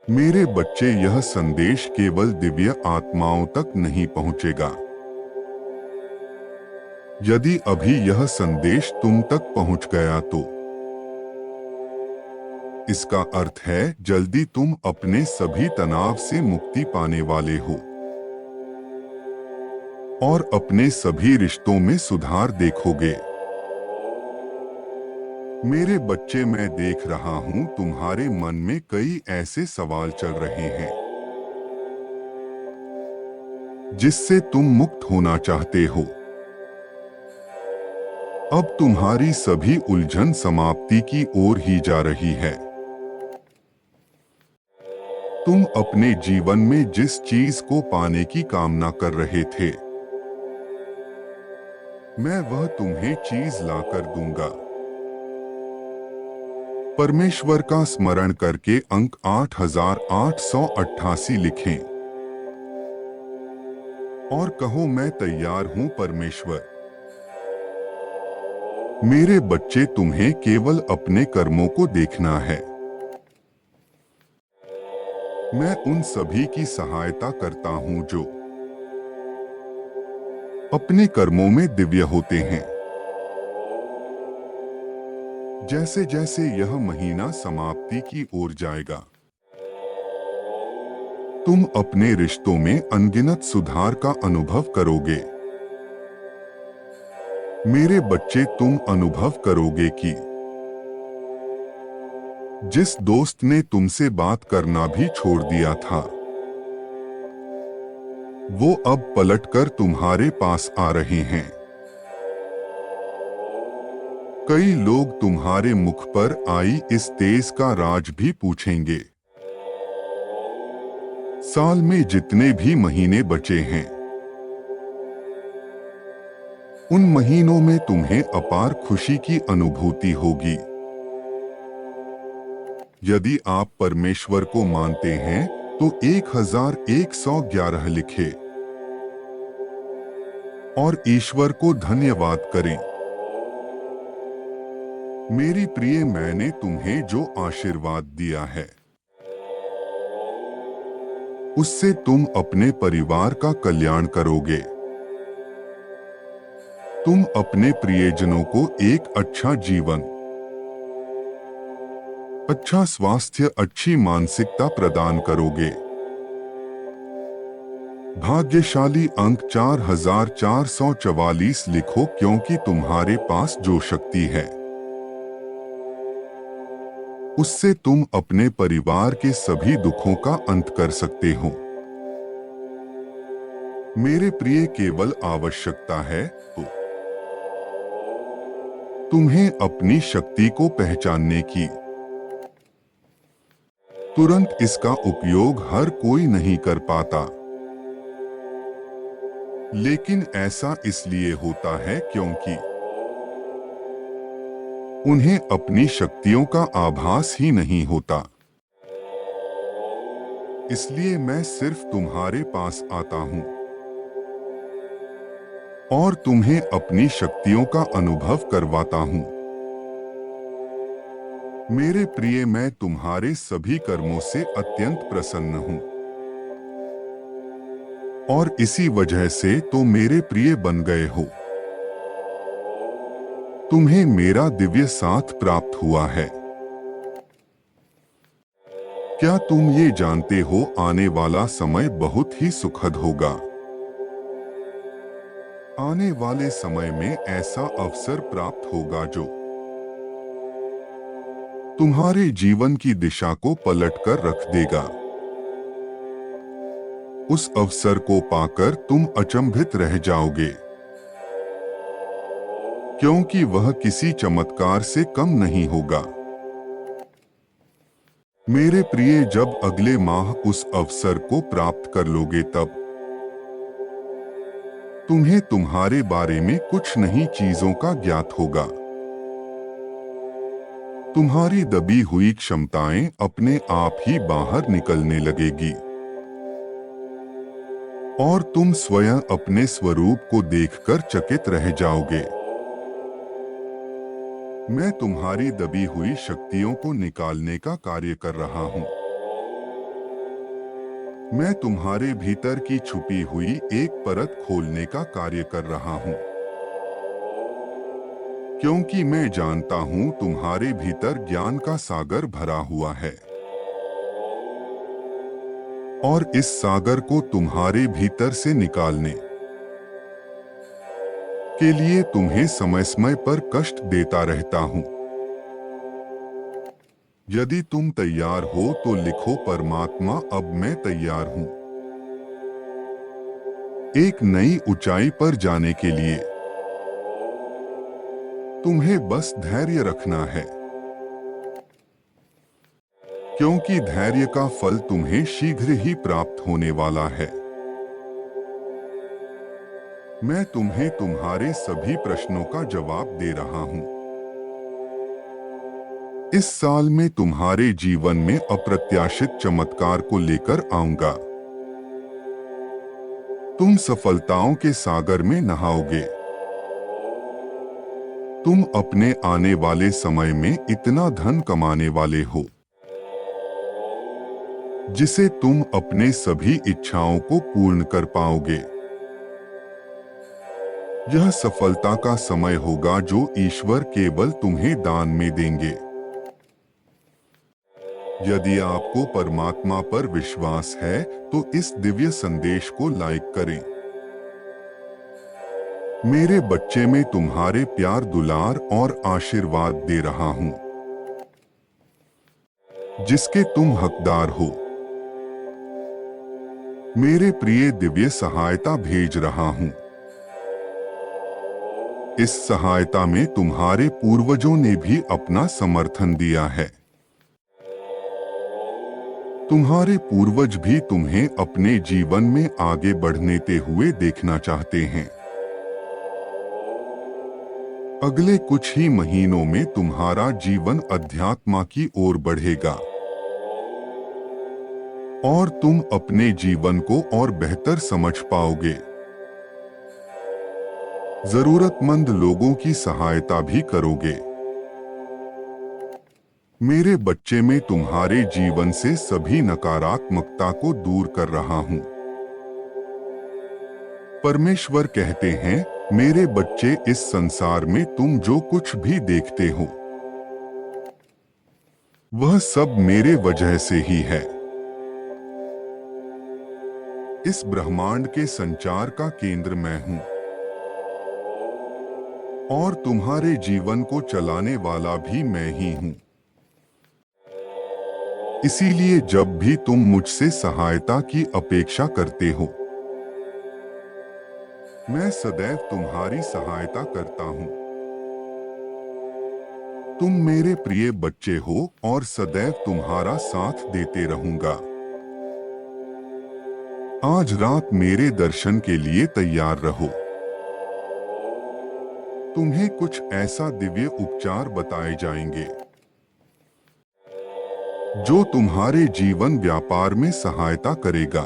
मेरे बच्चे, यह संदेश केवल दिव्य आत्माओं तक नहीं पहुंचेगा। यदि अभी यह संदेश तुम तक पहुंच गया तो इसका अर्थ है जल्दी तुम अपने सभी तनाव से मुक्ति पाने वाले हो और अपने सभी रिश्तों में सुधार देखोगे। मेरे बच्चे, मैं देख रहा हूं तुम्हारे मन में कई ऐसे सवाल चल रहे हैं जिससे तुम मुक्त होना चाहते हो। अब तुम्हारी सभी उलझन समाप्ति की ओर ही जा रही है। तुम अपने जीवन में जिस चीज को पाने की कामना कर रहे थे, मैं वह तुम्हें चीज लाकर दूंगा। परमेश्वर का स्मरण करके अंक 8888 लिखें और कहो, मैं तैयार हूं परमेश्वर। मेरे बच्चे, तुम्हें केवल अपने कर्मों को देखना है। मैं उन सभी की सहायता करता हूं जो अपने कर्मों में दिव्य होते हैं। जैसे जैसे यह महीना समाप्ति की ओर जाएगा, तुम अपने रिश्तों में अनगिनत सुधार का अनुभव करोगे। मेरे बच्चे, तुम अनुभव करोगे कि जिस दोस्त ने तुमसे बात करना भी छोड़ दिया था, वो अब पलटकर तुम्हारे पास आ रहे हैं। कई लोग तुम्हारे मुख पर आई इस तेज का राज भी पूछेंगे। साल में जितने भी महीने बचे हैं, उन महीनों में तुम्हें अपार खुशी की अनुभूति होगी। यदि आप परमेश्वर को मानते हैं तो 1111 लिखें और ईश्वर को धन्यवाद करें। मेरी प्रिय, मैंने तुम्हें जो आशीर्वाद दिया है, उससे तुम अपने परिवार का कल्याण करोगे। तुम अपने प्रियजनों को एक अच्छा जीवन, अच्छा स्वास्थ्य, अच्छी मानसिकता प्रदान करोगे। भाग्यशाली अंक 4444 लिखो, क्योंकि तुम्हारे पास जो शक्ति है, उससे तुम अपने परिवार के सभी दुखों का अंत कर सकते हो। मेरे प्रिय, केवल आवश्यकता है तो तुम्हें अपनी शक्ति को पहचानने की। तुरंत इसका उपयोग हर कोई नहीं कर पाता, लेकिन ऐसा इसलिए होता है क्योंकि उन्हें अपनी शक्तियों का आभास ही नहीं होता। इसलिए मैं सिर्फ तुम्हारे पास आता हूं और तुम्हें अपनी शक्तियों का अनुभव करवाता हूं। मेरे प्रिय, मैं तुम्हारे सभी कर्मों से अत्यंत प्रसन्न हूं और इसी वजह से तो मेरे प्रिय बन गए हो। तुम्हें मेरा दिव्य साथ प्राप्त हुआ है। क्या तुम ये जानते हो, आने वाला समय बहुत ही सुखद होगा। आने वाले समय में ऐसा अवसर प्राप्त होगा जो तुम्हारे जीवन की दिशा को पलटकर रख देगा। उस अवसर को पाकर तुम अचंभित रह जाओगे, क्योंकि वह किसी चमत्कार से कम नहीं होगा। मेरे प्रिय, जब अगले माह उस अवसर को प्राप्त कर लोगे, तब तुम्हें तुम्हारे बारे में कुछ नई चीजों का ज्ञात होगा। तुम्हारी दबी हुई क्षमताएं अपने आप ही बाहर निकलने लगेगी और तुम स्वयं अपने स्वरूप को देखकर चकित रह जाओगे। मैं तुम्हारी दबी हुई शक्तियों को निकालने का कार्य कर रहा हूं। मैं तुम्हारे भीतर की छुपी हुई एक परत खोलने का कार्य कर रहा हूं, क्योंकि मैं जानता हूं तुम्हारे भीतर ज्ञान का सागर भरा हुआ है और इस सागर को तुम्हारे भीतर से निकालने के लिए तुम्हें समय समय पर कष्ट देता रहता हूं। यदि तुम तैयार हो तो लिखो, परमात्मा, अब मैं तैयार हूं एक नई ऊंचाई पर जाने के लिए। तुम्हें बस धैर्य रखना है, क्योंकि धैर्य का फल तुम्हें शीघ्र ही प्राप्त होने वाला है। मैं तुम्हें तुम्हारे सभी प्रश्नों का जवाब दे रहा हूं। इस साल में तुम्हारे जीवन में अप्रत्याशित चमत्कार को लेकर आऊंगा। तुम सफलताओं के सागर में नहाओगे। तुम अपने आने वाले समय में इतना धन कमाने वाले हो जिसे तुम अपने सभी इच्छाओं को पूर्ण कर पाओगे। यह सफलता का समय होगा जो ईश्वर केवल तुम्हें दान में देंगे। यदि आपको परमात्मा पर विश्वास है तो इस दिव्य संदेश को लाइक करें। मेरे बच्चे, मैं तुम्हारे प्यार, दुलार और आशीर्वाद दे रहा हूं जिसके तुम हकदार हो। मेरे प्रिय, दिव्य सहायता भेज रहा हूं। इस सहायता में तुम्हारे पूर्वजों ने भी अपना समर्थन दिया है। तुम्हारे पूर्वज भी तुम्हें अपने जीवन में आगे बढ़ते हुए देखना चाहते हैं। अगले कुछ ही महीनों में तुम्हारा जीवन अध्यात्म की ओर बढ़ेगा और तुम अपने जीवन को और बेहतर समझ पाओगे। जरूरतमंद लोगों की सहायता भी करोगे। मेरे बच्चे, मैं तुम्हारे जीवन से सभी नकारात्मकता को दूर कर रहा हूं। परमेश्वर कहते हैं, मेरे बच्चे, इस संसार में तुम जो कुछ भी देखते हो वह सब मेरे वजह से ही है। इस ब्रह्मांड के संचार का केंद्र मैं हूं और तुम्हारे जीवन को चलाने वाला भी मैं ही हूं। इसीलिए जब भी तुम मुझसे सहायता की अपेक्षा करते हो, मैं सदैव तुम्हारी सहायता करता हूं। तुम मेरे प्रिय बच्चे हो और सदैव तुम्हारा साथ देते रहूंगा। आज रात मेरे दर्शन के लिए तैयार रहो। तुम्हें कुछ ऐसा दिव्य उपचार बताए जाएंगे जो तुम्हारे जीवन व्यापार में सहायता करेगा।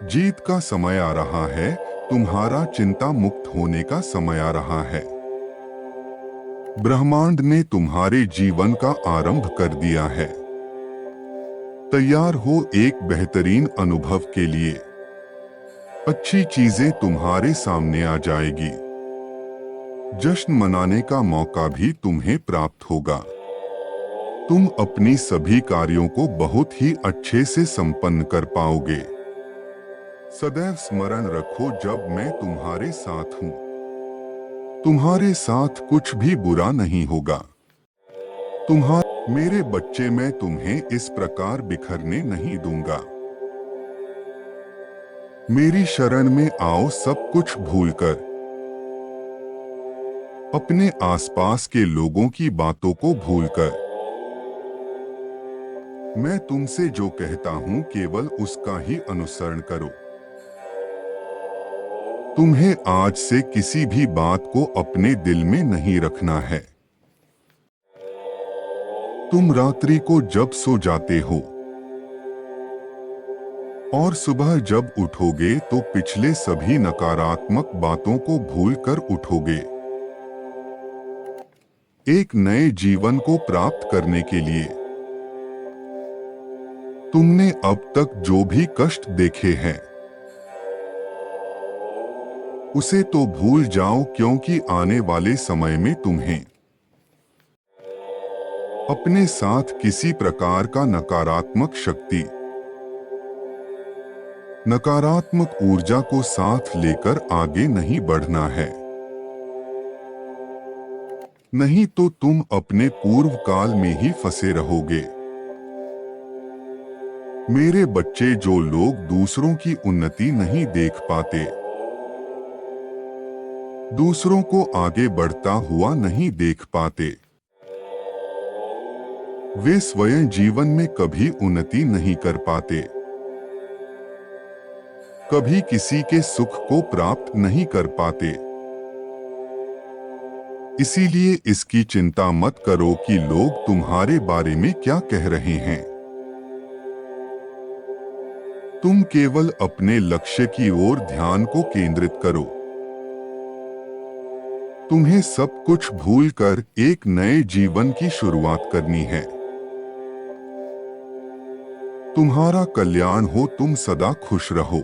जीत का समय आ रहा है। तुम्हारा चिंता मुक्त होने का समय आ रहा है। ब्रह्मांड ने तुम्हारे जीवन का आरंभ कर दिया है। तैयार हो एक बेहतरीन अनुभव के लिए। अच्छी चीजें तुम्हारे सामने आ जाएगी। जश्न मनाने का मौका भी तुम्हें प्राप्त होगा। तुम अपनी सभी कार्यों को बहुत ही अच्छे से संपन्न कर पाओगे। सदैव स्मरण रखो, जब मैं तुम्हारे साथ हूं, तुम्हारे साथ कुछ भी बुरा नहीं होगा। मेरे बच्चे, मैं तुम्हें इस प्रकार बिखरने नहीं दूंगा। मेरी शरण में आओ, सब कुछ भूलकर। अपने आसपास के लोगों की बातों को भूलकर मैं तुमसे जो कहता हूं केवल उसका ही अनुसरण करो। तुम्हें आज से किसी भी बात को अपने दिल में नहीं रखना है। तुम रात्रि को जब सो जाते हो और सुबह जब उठोगे तो पिछले सभी नकारात्मक बातों को भूलकर उठोगे। एक नए जीवन को प्राप्त करने के लिए तुमने अब तक जो भी कष्ट देखे हैं उसे तो भूल जाओ, क्योंकि आने वाले समय में तुम्हें अपने साथ किसी प्रकार का नकारात्मक शक्ति, नकारात्मक ऊर्जा को साथ लेकर आगे नहीं बढ़ना है। नहीं तो तुम अपने पूर्व काल में ही फंसे रहोगे। मेरे बच्चे, जो लोग दूसरों की उन्नति नहीं देख पाते, दूसरों को आगे बढ़ता हुआ नहीं देख पाते, वे स्वयं जीवन में कभी उन्नति नहीं कर पाते, कभी किसी के सुख को प्राप्त नहीं कर पाते। इसीलिए इसकी चिंता मत करो कि लोग तुम्हारे बारे में क्या कह रहे हैं। तुम केवल अपने लक्ष्य की ओर ध्यान को केंद्रित करो। तुम्हें सब कुछ भूलकर एक नए जीवन की शुरुआत करनी है। तुम्हारा कल्याण हो, तुम सदा खुश रहो।